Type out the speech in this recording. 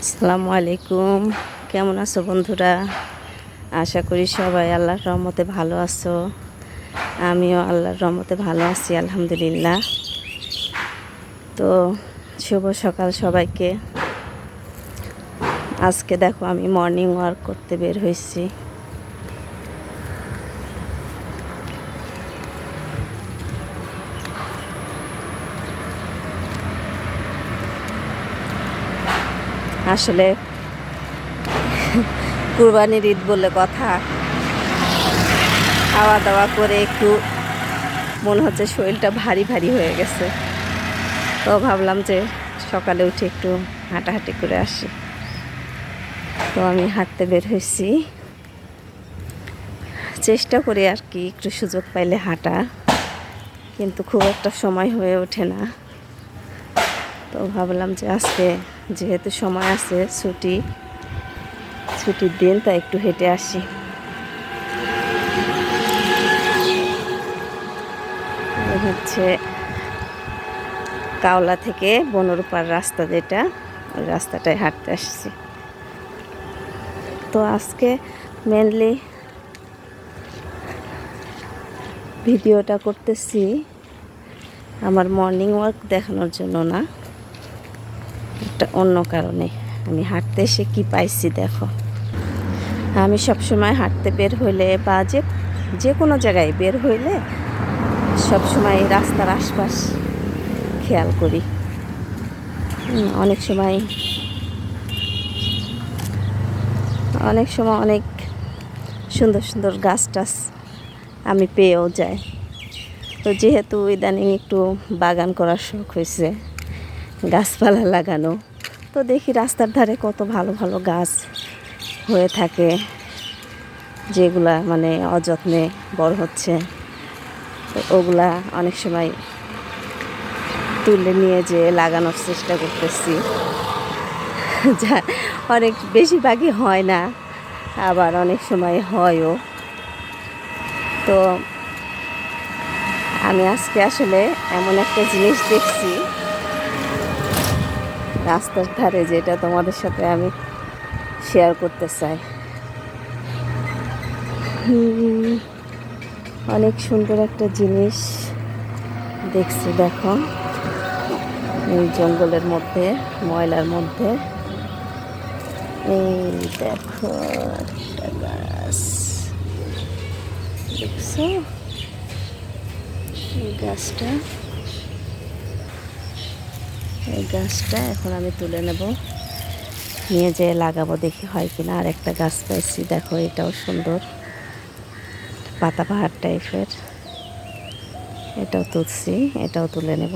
আসসালামু আলাইকুম। কেমন আছো বন্ধুরা? আশা করি সবাই আল্লাহর রহমতে ভালো আছো। আমিও আল্লাহর রহমতে ভালো আছি, আলহামদুলিল্লাহ। তো শুভ সকাল সবাইকে। আজকে দেখো আমি মর্নিং ওয়াক করতে বের হয়েছি। আসলে কুরবানির ঈদ বলে কথা, খাওয়া দাওয়া করে একটু মনে হচ্ছে শরীরটা ভারী ভারী হয়ে গেছে। তো ভাবলাম যে সকালে উঠে একটু হাঁটাহাঁটি করে আসি। তো আমি হাঁটতে বের হয়েছি, চেষ্টা করি আর কি একটু সুযোগ পাইলে হাঁটা, কিন্তু খুব একটা সময় হয়ে ওঠে না। তো ভাবলাম যে আজকে যেহেতু সময় আছে, ছুটির দিন, তাই একটু হেঁটে আসি। হচ্ছে কাওলা থেকে বনরূপার রাস্তা, যেটা ওই রাস্তাটায় হাঁটতে আসছি। তো আজকে মেনলি ভিডিওটা করতেছি আমার মর্নিং ওয়াক দেখানোর জন্য না, একটা অন্য কারণে। আমি হাঁটতে এসে কী পাইছি দেখো। আমি সবসময় হাঁটতে বের হইলে বা যে কোনো জায়গায় বের হইলে সবসময় রাস্তার আশপাশ খেয়াল করি। অনেক সময় অনেক সুন্দর সুন্দর গাছ টাছ আমি পেয়েও যাই। তো যেহেতু ইদানিং একটু বাগান করার শখ হয়েছে, গাছপালা লাগানো, তো দেখি রাস্তার ধারে কত ভালো ভালো গাছ হয়ে থাকে, যেগুলা মানে অযত্নে বড় হচ্ছে। তো ওগুলা অনেক সময় তুলে নিয়ে যে লাগানোর চেষ্টা করতেছি। যা অনেক বেশিরভাগই হয় না, আবার অনেক সময় হয়ও। তো আমি আজকে আসলে এমন একটা জিনিস দেখছি রাস্তার ধারে, যেটা তোমাদের সাথে আমি শেয়ার করতে চাই। অনেক সুন্দর একটা জিনিস দেখছি দেখো, এই জঙ্গলের মধ্যে, ময়লার মধ্যে। এই দেখো একটা গাছ, দেখছো এই গাছটা এখন আমি তুলে নেব, নিয়ে যেয়ে লাগাবো, দেখি হয় কিনা। আর একটা গাছ পাইছি দেখো, এটাও সুন্দর, পাতা পাহাড় টাইপের। এটাও তুলছি, এটাও তুলে নেব।